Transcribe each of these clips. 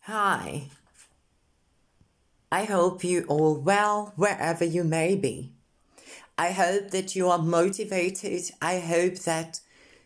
Hi, I hope you all well wherever you may be. I hope that you are motivated. I hope that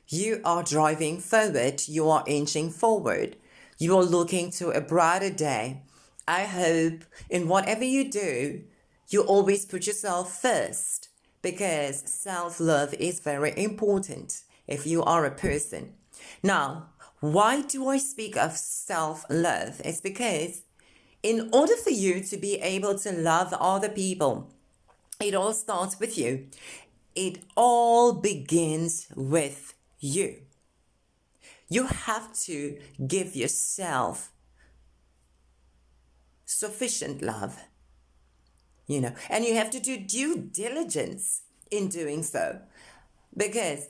you are driving forward, you are inching forward, you are looking to a brighter day. I hope in whatever you do, you always put yourself first because self love is very important if you are a person. Now, why do I speak of self love? It's because in order for you to be able to love other people, it all starts with you. It all begins with you. You have to give yourself sufficient love, and you have to do due diligence in doing so because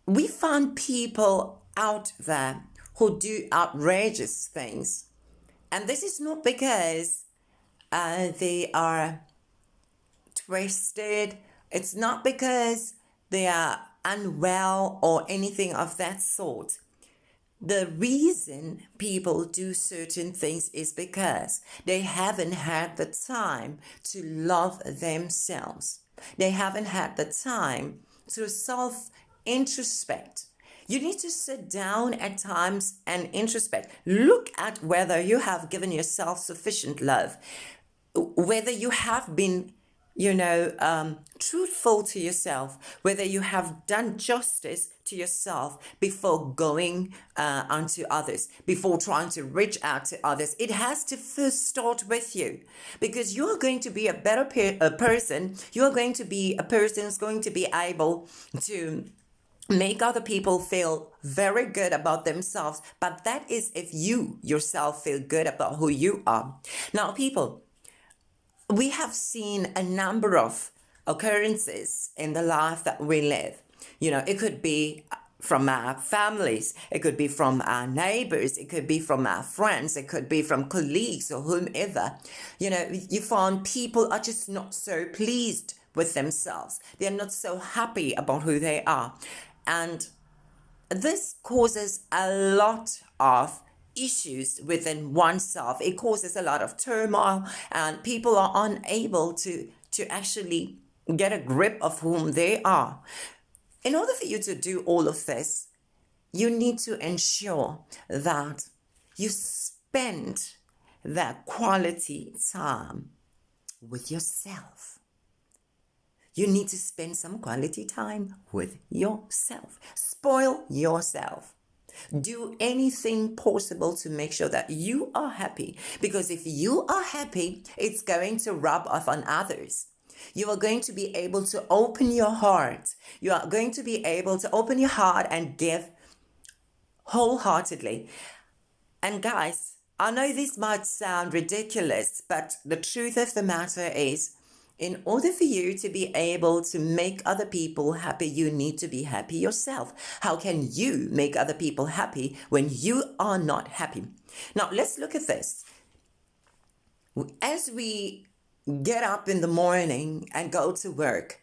we find people out there who do outrageous things. And this is not because they are twisted. It's not because they are unwell or anything of that sort. The reason people do certain things is because they haven't had the time to love themselves. They haven't had the time to self introspect. You need to sit down at times and introspect. Look at whether you have given yourself sufficient love, whether you have been truthful to yourself, whether you have done justice to yourself before going onto others, before trying to reach out to others. It has to first start with you because you're going to be a better person. You're going to be a person who's going to be able to make other people feel very good about themselves. But that is if you yourself feel good about who you are. Now, people, we have seen a number of occurrences in the life that we live. It could be from our families, it could be from our neighbors, it could be from our friends, it could be from colleagues or whomever. You find people are just not so pleased with themselves. They're not so happy about who they are. And this causes a lot of issues within oneself. It causes a lot of turmoil, and people are unable to actually get a grip of whom they are. In order for you to do all of this, you need to ensure that you spend that quality time with yourself. You need to spend some quality time with yourself. Spoil yourself. Do anything possible to make sure that you are happy. Because if you are happy, it's going to rub off on others. You are going to be able to open your heart. You are going to be able to open your heart and give wholeheartedly. And guys, I know this might sound ridiculous, but the truth of the matter is, in order for you to be able to make other people happy, you need to be happy yourself. How can you make other people happy when you are not happy? Now, let's look at this. As we get up in the morning and go to work,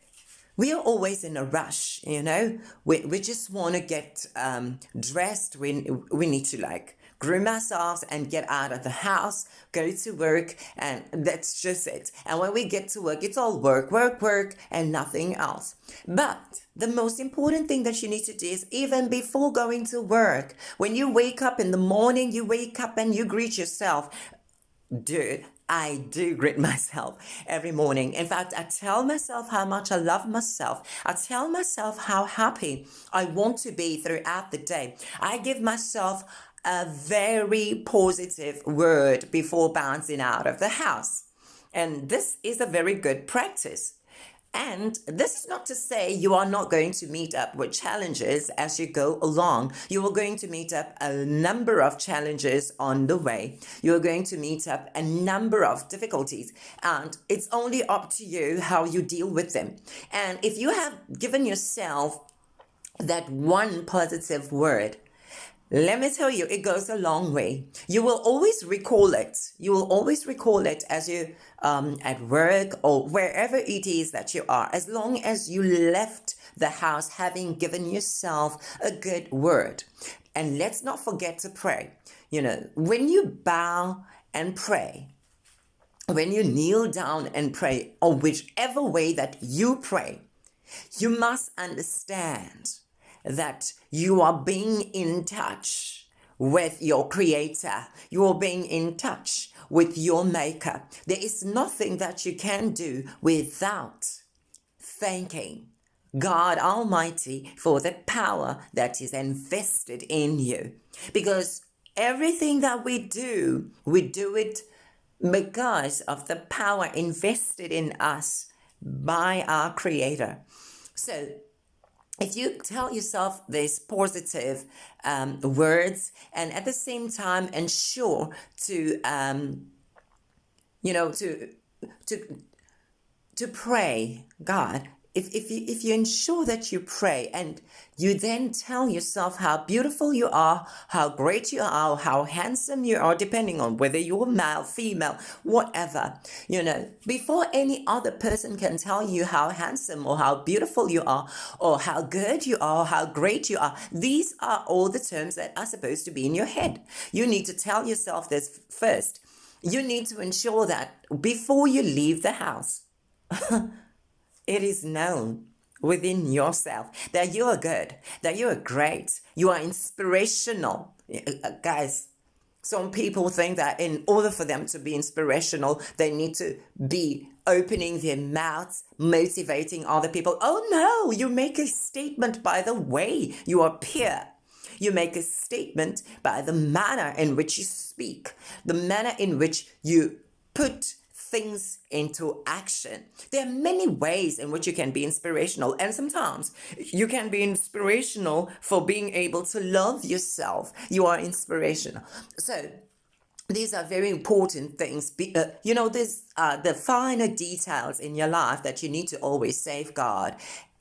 we are always in a rush, We just want to get dressed. We need to groom ourselves and get out of the house, go to work, and that's just it. And when we get to work, it's all work, work, work, and nothing else. But the most important thing that you need to do is even before going to work, when you wake up in the morning, you wake up and you greet yourself. Dude, I do greet myself every morning. In fact, I tell myself how much I love myself. I tell myself how happy I want to be throughout the day. I give myself a very positive word before bouncing out of the house. And this is a very good practice. And this is not to say you are not going to meet up with challenges as you go along. You are going to meet up a number of challenges on the way. You are going to meet up a number of difficulties, and it's only up to you how you deal with them. And if you have given yourself that one positive word, let me tell you, it goes a long way. You will always recall it. You will always recall it as you at work or wherever it is that you are, as long as you left the house having given yourself a good word. And let's not forget to pray. When you bow and pray, when you kneel down and pray, or whichever way that you pray, you must understand that you are being in touch with your Creator. You are being in touch with your Maker. There is nothing that you can do without thanking God Almighty for the power that is invested in you. Because everything that we do it because of the power invested in us by our Creator. So if you tell yourself these positive words, and at the same time ensure to to pray, God, if you ensure that you pray and you then tell yourself how beautiful you are, how great you are, how handsome you are, depending on whether you're male, female, whatever, before any other person can tell you how handsome or how beautiful you are, or how good you are, or how great you are, these are all the terms that are supposed to be in your head. You need to tell yourself this first. You need to ensure that before you leave the house, it is known within yourself that you are good, that you are great, you are inspirational. Guys, some people think that in order for them to be inspirational, they need to be opening their mouths, motivating other people. Oh no, you make a statement by the way you appear. You make a statement by the manner in which you speak, the manner in which you put things into action. There are many ways in which you can be inspirational, and sometimes you can be inspirational for being able to love yourself. You are inspirational. So these are very important things. There's the finer details in your life that you need to always safeguard.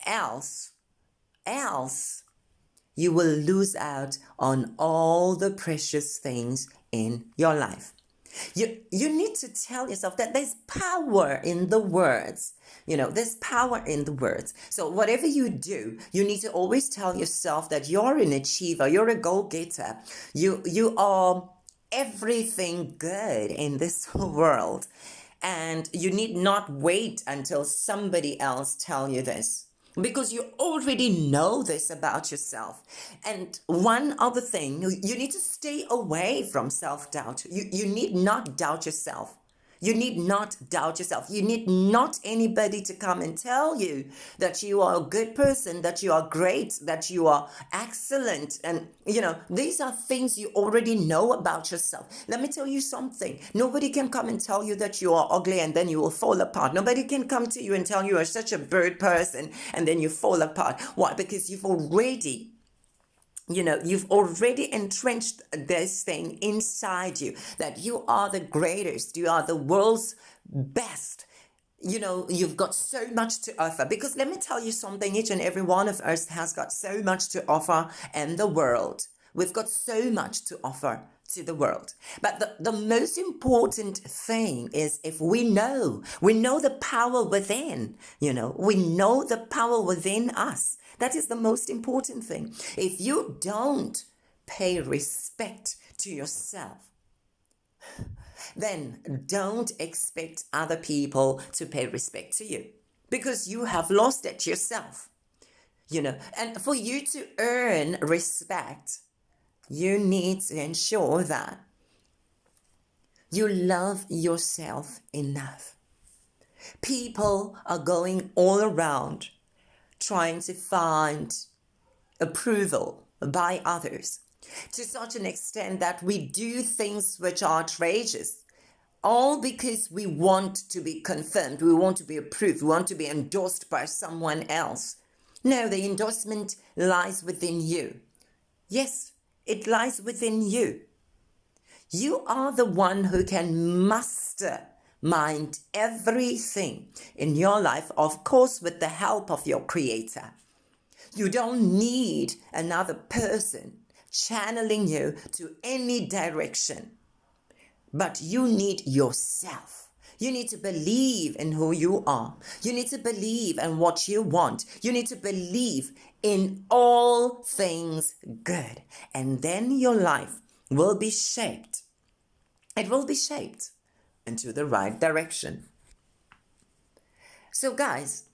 Else you will lose out on all the precious things in your life. You need to tell yourself that there's power in the words. There's power in the words. So whatever you do, you need to always tell yourself that you're an achiever, you're a go-getter. You are everything good in this world. And you need not wait until somebody else tell you this, because you already know this about yourself. And one other thing, you need to stay away from self-doubt. You need not doubt yourself. You need not doubt yourself. You need not anybody to come and tell you that you are a good person, that you are great, that you are excellent. And, these are things you already know about yourself. Let me tell you something. Nobody can come and tell you that you are ugly and then you will fall apart. Nobody can come to you and tell you are such a bird person and then you fall apart. Why? Because you've already entrenched this thing inside you, that you are the greatest, you are the world's best. You've got so much to offer. Because let me tell you something, each and every one of us has got so much to offer in the world. We've got so much to offer to the world. But the most important thing is, if we know the power within, we know the power within us. That is the most important thing. If you don't pay respect to yourself, then don't expect other people to pay respect to you, because you have lost it yourself. And for you to earn respect, you need to ensure that you love yourself enough. People are going all around trying to find approval by others, to such an extent that we do things which are outrageous, all because we want to be confirmed, we want to be approved, we want to be endorsed by someone else. No, the endorsement lies within you. Yes, it lies within you. You are the one who can mastermind everything in your life, of course, with the help of your Creator. You don't need another person channeling you to any direction, but you need yourself. You need to believe in who you are. You need to believe in what you want. You need to believe in all things good. And then your life will be shaped. It will be shaped into the right direction. So guys,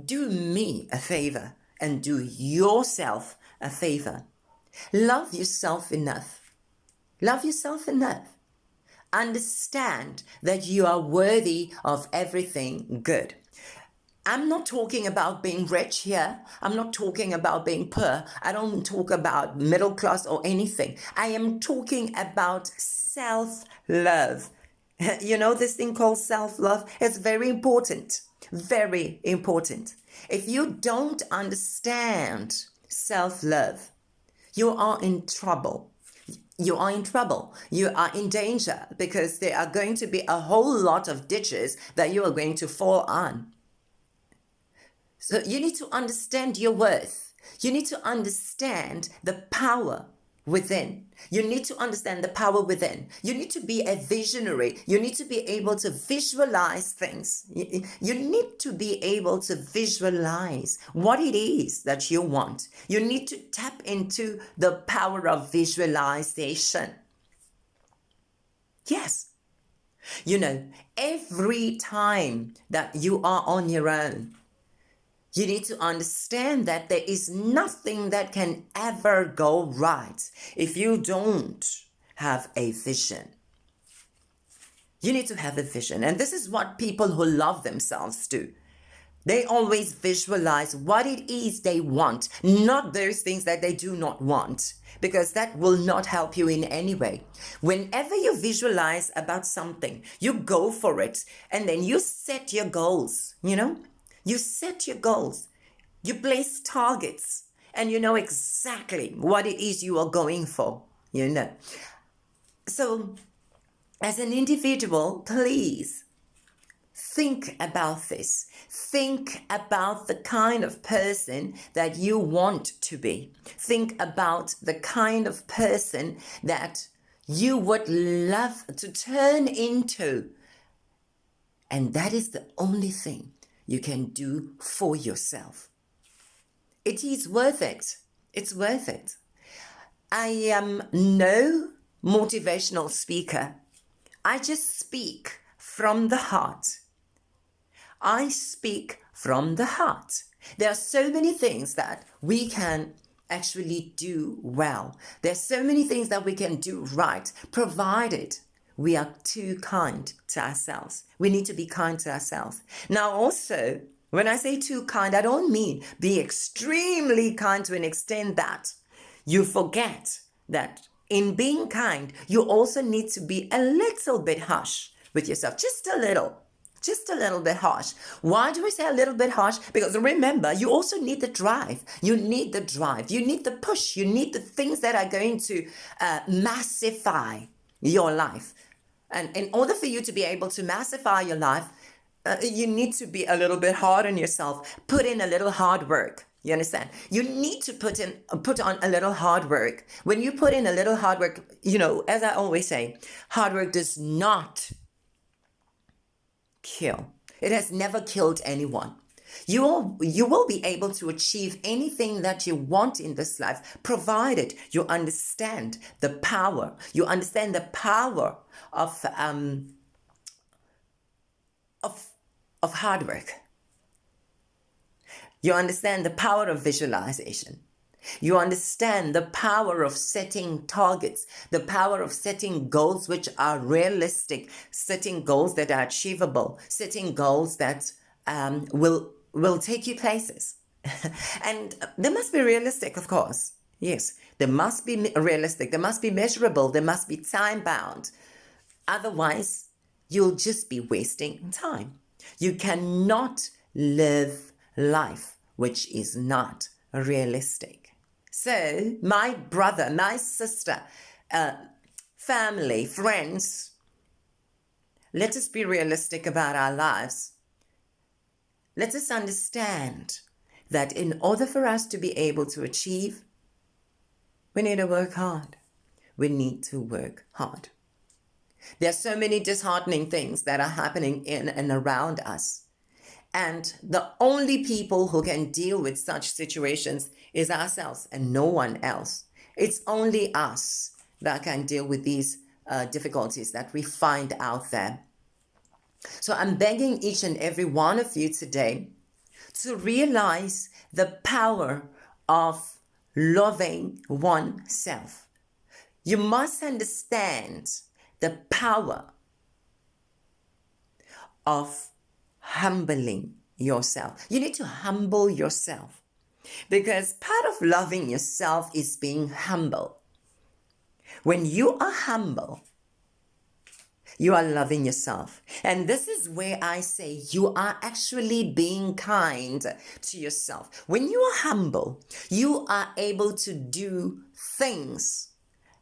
do me a favor and do yourself a favor. Love yourself enough. Love yourself enough. Understand that you are worthy of everything good. I'm not talking about being rich here. I'm not talking about being poor. I don't talk about middle class or anything. I am talking about self-love. You know this thing called self-love? It's very important. Very important. If you don't understand self-love, you are in trouble. You are in trouble. You are in danger because there are going to be a whole lot of ditches that you are going to fall on. So you need to understand your worth. You need to understand the power within. You need to understand the power within. You need to be a visionary. You need to be able to visualize things. You need to be able to visualize what it is that you want. You need to tap into the power of visualization. Yes. You know, every time that you are on your own, you need to understand that there is nothing that can ever go right if you don't have a vision. You need to have a vision. And this is what people who love themselves do. They always visualize what it is they want, not those things that they do not want, because that will not help you in any way. Whenever you visualize about something, you go for it, and then you set your goals, you know? You set your goals, you place targets, and you know exactly what it is you are going for, you know. So, as an individual, please think about this. Think about the kind of person that you want to be. Think about the kind of person that you would love to turn into. And that is the only thing you can do for yourself. It is worth it. It's worth it. I am no motivational speaker. I just speak from the heart. I speak from the heart. There are so many things that we can actually do well. There's so many things that we can do right, provided we are too kind to ourselves. We need to be kind to ourselves. Now also, when I say too kind, I don't mean be extremely kind to an extent that you forget that in being kind, you also need to be a little bit harsh with yourself. Just a little bit harsh. Why do I say a little bit harsh? Because remember, you also need the drive. You need the drive. You need the push. You need the things that are going to massify your life. And in order for you to be able to massify your life, you need to be a little bit hard on yourself. Put in a little hard work. You understand? You need to put on a little hard work. When you put in a little hard work, you know, as I always say, hard work does not kill. It has never killed anyone. You will be able to achieve anything that you want in this life, provided you understand the power. You understand the power of hard work. You understand the power of visualization. You understand the power of setting targets, the power of setting goals which are realistic, setting goals that are achievable, setting goals that will take you places. And they must be realistic, of course. Yes, they must be realistic. They must be measurable. They must be time-bound. Otherwise, you'll just be wasting time. You cannot live life which is not realistic. So, my brother, my sister, family, friends, let us be realistic about our lives. Let us understand that in order for us to be able to achieve, we need to work hard. We need to work hard. There are so many disheartening things that are happening in and around us. And the only people who can deal with such situations is ourselves and no one else. It's only us that can deal with these difficulties that we find out there. So I'm begging each and every one of you today to realize the power of loving oneself. You must understand the power of humbling yourself. You need to humble yourself, because part of loving yourself is being humble. When you are humble, you are loving yourself. And this is where I say you are actually being kind to yourself. When you are humble, you are able to do things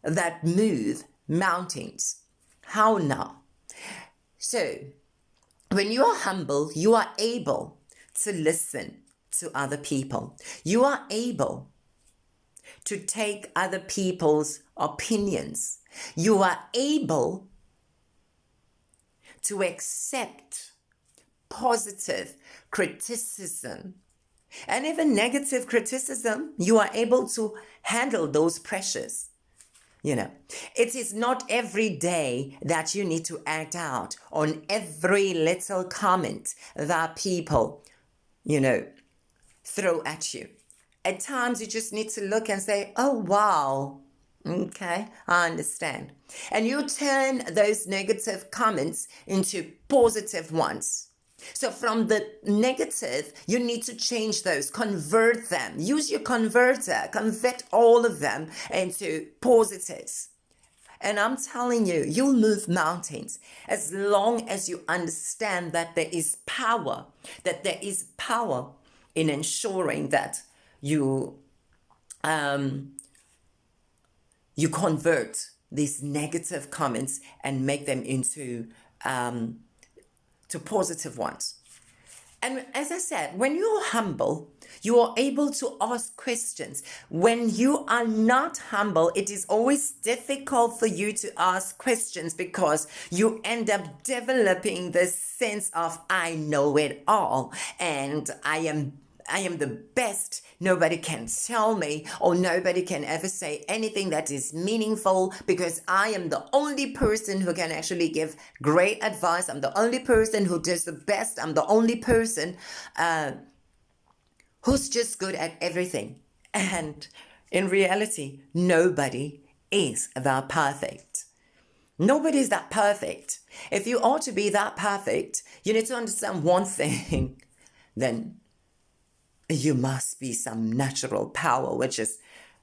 that move mountains. How now? So, when you are humble, you are able to listen to other people. You are able to take other people's opinions. You are able to accept positive criticism and even negative criticism. You are able to handle those pressures. It is not every day that you need to act out on every little comment that people, throw at you. At times, you just need to look and say, oh, wow, okay, I understand. And you turn those negative comments into positive ones. So from the negative, you need to change those, convert them, use your converter, convert all of them into positives. And I'm telling you, you'll move mountains as long as you understand that there is power in ensuring that you convert these negative comments and make them into to positive ones. And as I said, when you're humble, you are able to ask questions. When you are not humble, it is always difficult for you to ask questions, because you end up developing this sense of, I know it all and I am the best. Nobody can tell me, or nobody can ever say anything that is meaningful, because I am the only person who can actually give great advice. I'm the only person who does the best. I'm the only person who's just good at everything. And in reality, nobody is that perfect. Nobody is that perfect. If you ought to be that perfect, you need to understand one thing. Then you must be some natural power which is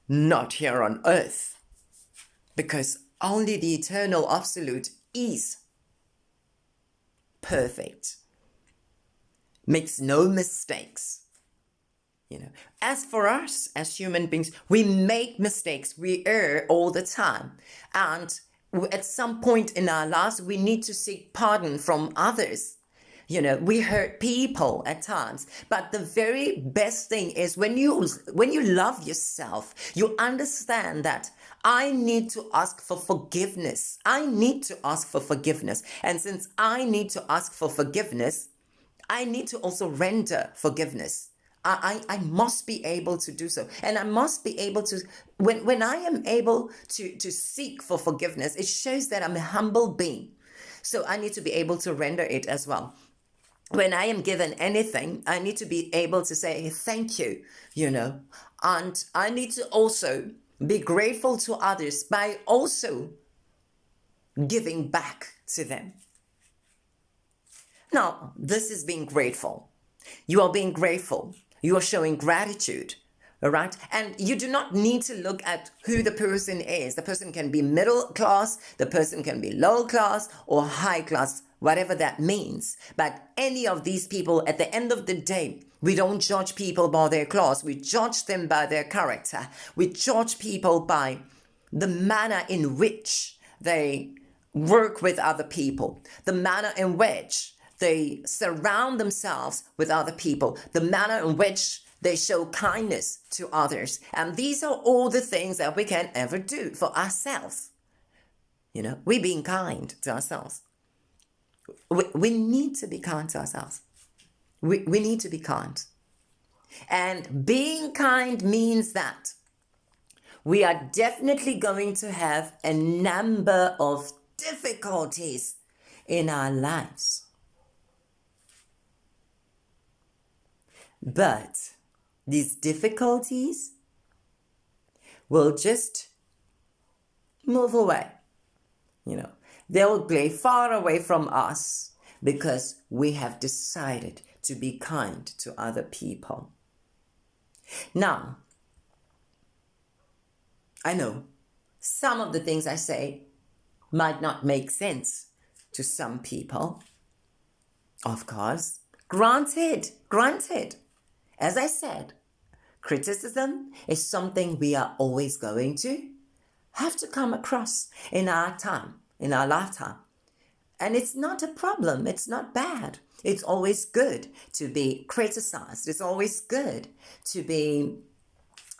not here on earth, because only the eternal absolute is perfect, makes no mistakes. As for us as human beings, we make mistakes, we err all the time, and at some point in our lives we need to seek pardon from others. We hurt people at times, but the very best thing is when you love yourself, you understand that I need to ask for forgiveness. I need to ask for forgiveness. And since I need to ask for forgiveness, I need to also render forgiveness. I must be able to do so. And I must be able to, when I am able to seek for forgiveness, it shows that I'm a humble being. So I need to be able to render it as well. When I am given anything, I need to be able to say thank you, and I need to also be grateful to others by also giving back to them. Now, this is being grateful. You are being grateful. You are showing gratitude. All right. And you do not need to look at who the person is. The person can be middle class, the person can be low class or high class, whatever that means. But any of these people, at the end of the day, we don't judge people by their class. We judge them by their character. We judge people by the manner in which they work with other people, the manner in which they surround themselves with other people, the manner in which they show kindness to others. And these are all the things that we can ever do for ourselves. We're being kind to ourselves. We need to be kind to ourselves. We need to be kind. And being kind means that we are definitely going to have a number of difficulties in our lives. But these difficulties will just move away. They will play far away from us because we have decided to be kind to other people. Now, I know some of the things I say might not make sense to some people. Of course, granted. As I said, criticism is something we are always going to have to come across in our lifetime. And it's not a problem. It's not bad. It's always good to be criticized. It's always good to be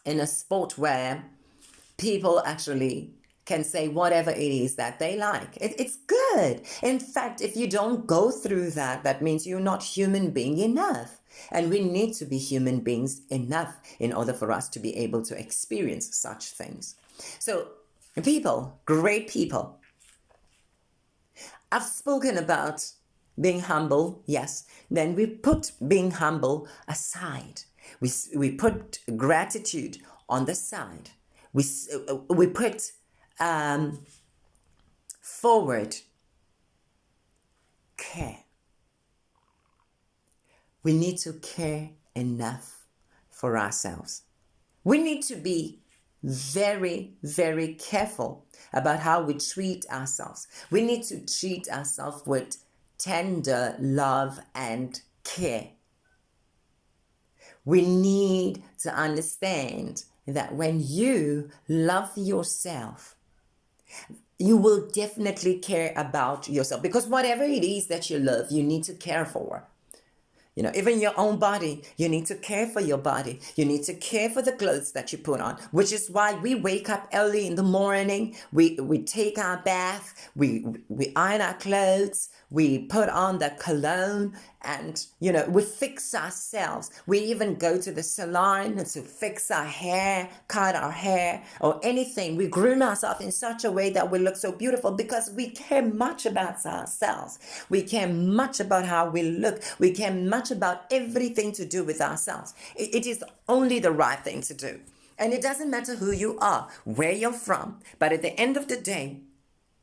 in a sport where people actually can say whatever it is that they like. It's good. In fact, if you don't go through that, that means you're not human being enough. And we need to be human beings enough in order for us to be able to experience such things. So people, great people. I've spoken about being humble, yes. Then we put being humble aside. We put gratitude on the side. We put forward care. We need to care enough for ourselves. We need to be very, very careful about how we treat ourselves. We need to treat ourselves with tender love and care. We need to understand that when you love yourself, you will definitely care about yourself, because whatever it is that you love, you need to care for. Even your own body, you need to care for your body. You need to care for the clothes that you put on, which is why we wake up early in the morning. We take our bath, we iron our clothes, we put on the cologne, and, we fix ourselves. We even go to the salon to fix our hair, cut our hair, or anything. We groom ourselves in such a way that we look so beautiful because we care much about ourselves. We care much about how we look. We care much about everything to do with ourselves. It is only the right thing to do. And it doesn't matter who you are, where you're from, but at the end of the day,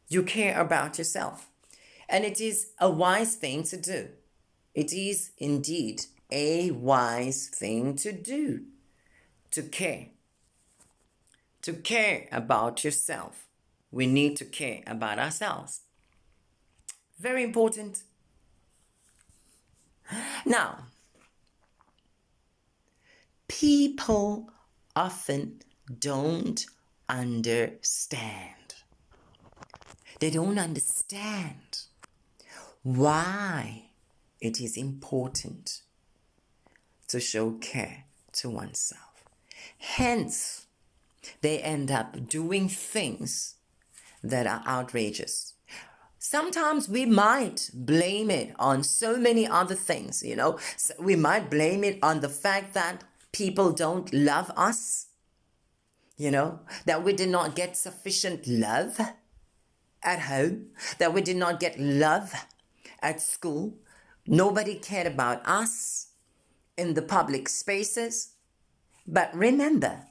you care about yourself. And it is a wise thing to do. It is indeed a wise thing to do, to care. To care about yourself. We need to care about ourselves. Very important. Now, people often don't understand. They don't understand why it is important to show care to oneself. Hence, they end up doing things that are outrageous. Sometimes we might blame it on so many other things, So we might blame it on the fact that people don't love us, that we did not get sufficient love at home, that we did not get love at school. Nobody cared about us in the public spaces. But remember,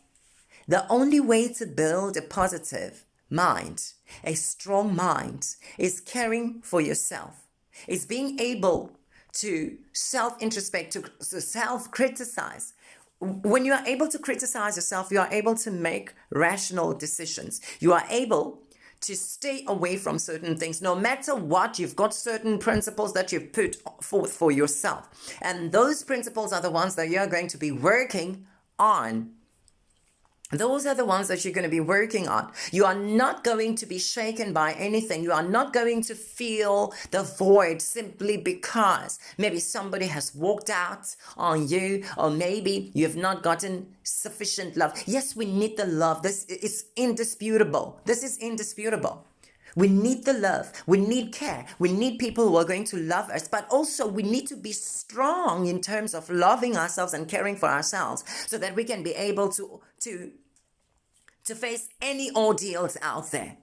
the only way to build a positive mind, a strong mind, is caring for yourself. It's being able to self-introspect, to self-criticize. When you are able to criticize yourself, you are able to make rational decisions. You are able to stay away from certain things. No matter what, you've got certain principles that you've put forth for yourself. And those principles are the ones that you're going to be working on. Those are the ones that you're going to be working on. You are not going to be shaken by anything. You are not going to feel the void simply because maybe somebody has walked out on you, or maybe you have not gotten sufficient love. Yes, we need the love. This is indisputable. We need the love. We need care. We need people who are going to love us, but also we need to be strong in terms of loving ourselves and caring for ourselves so that we can be able to face any ordeals out there,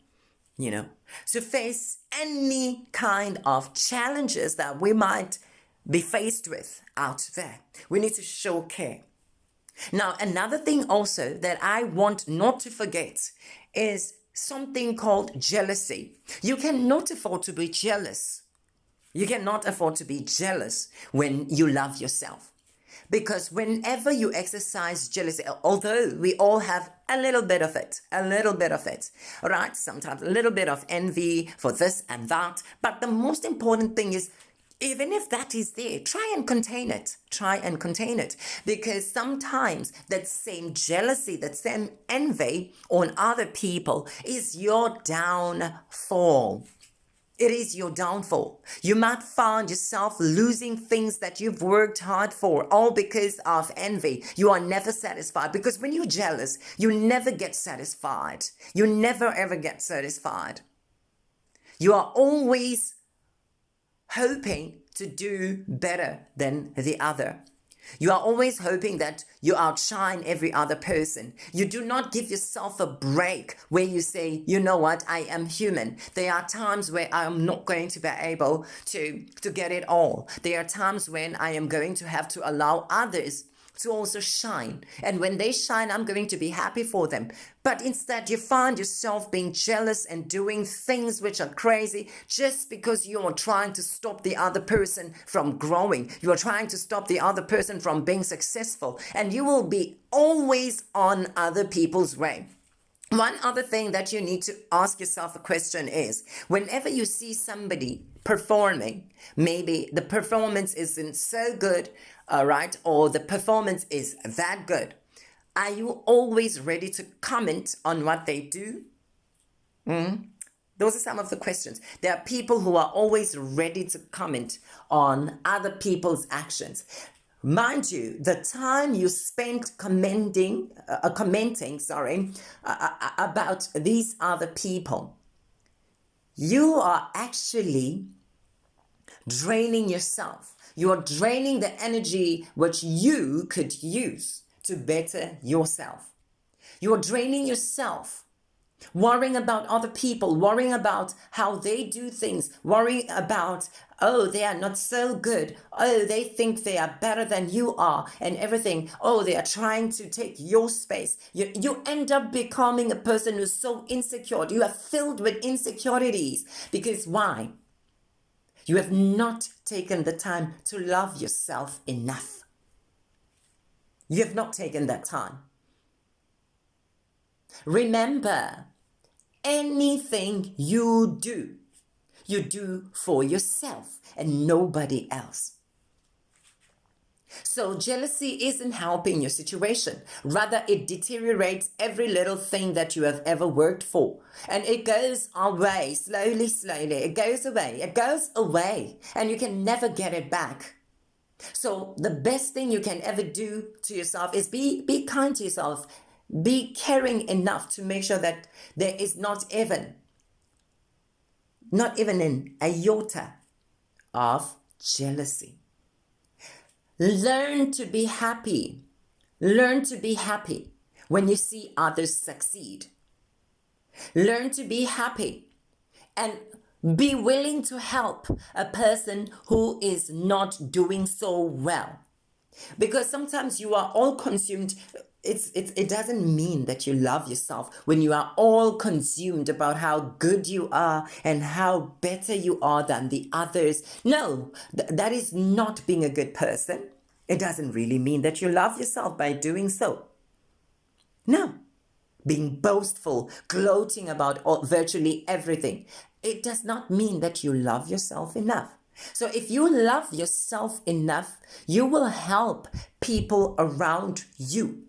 to face any kind of challenges that we might be faced with out there. We need to show care. Now, another thing also that I want not to forget is something called jealousy. You cannot afford to be jealous. You cannot afford to be jealous when you love yourself. Because whenever you exercise jealousy, although we all have a little bit of it, right? Sometimes a little bit of envy for this and that. But the most important thing is, even if that is there, try and contain it. Because sometimes that same jealousy, that same envy on other people is your downfall. It is your downfall. You might find yourself losing things that you've worked hard for, all because of envy. You are never satisfied, because when you're jealous, you never get satisfied. You never ever get satisfied. You are always hoping to do better than the other. You are always hoping that you outshine every other person. You do not give yourself a break where you say, you know what, I am human. There are times where I am not going to be able to get it all. There are times when I am going to have to allow others to also shine. And when they shine, I'm going to be happy for them. But instead, you find yourself being jealous and doing things which are crazy just because you are trying to stop the other person from growing. You are trying to stop the other person from being successful. And you will be always on other people's way. One other thing that you need to ask yourself a question is, whenever you see somebody performing, maybe the performance isn't so good, right? Or the performance is that good. Are you always ready to comment on what they do? Those are some of the questions. There are people who are always ready to comment on other people's actions. Mind you, the time you spent commenting, about these other people, you are actually draining yourself. You are draining the energy which you could use to better yourself. You are draining yourself, worrying about other people, worrying about how they do things, worrying about, oh, they are not so good. Oh, they think they are better than you are and everything. Oh, they are trying to take your space. You end up becoming a person who's so insecure. You are filled with insecurities. Because why? You have not taken the time to love yourself enough. You have not taken that time. Remember, anything you do for yourself and nobody else. So jealousy isn't helping your situation. Rather, it deteriorates every little thing that you have ever worked for. And it goes away, slowly. It goes away, and you can never get it back. So the best thing you can ever do to yourself is be kind to yourself. Be caring enough to make sure that there is not even an iota of jealousy. Learn to be happy. Learn to be happy when you see others succeed. Learn to be happy and be willing to help a person who is not doing so well. Because sometimes you are all consumed. It doesn't mean that you love yourself when you are all consumed about how good you are and how better you are than the others. No, that is not being a good person. It doesn't really mean that you love yourself by doing so. No, being boastful, gloating about virtually everything, it does not mean that you love yourself enough. So if you love yourself enough, you will help people around you.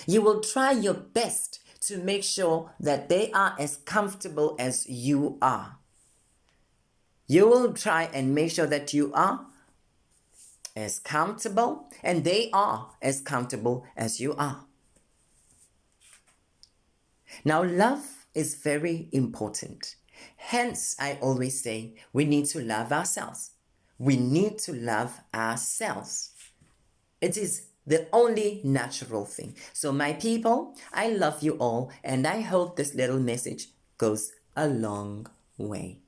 You will try your best to make sure that they are as comfortable as you are. You will try and make sure that you are as comfortable and they are as comfortable as you are. Now, love is very important. Hence, I always say we need to love ourselves. We need to love ourselves. It is the only natural thing. So, my people, I love you all, and I hope this little message goes a long way.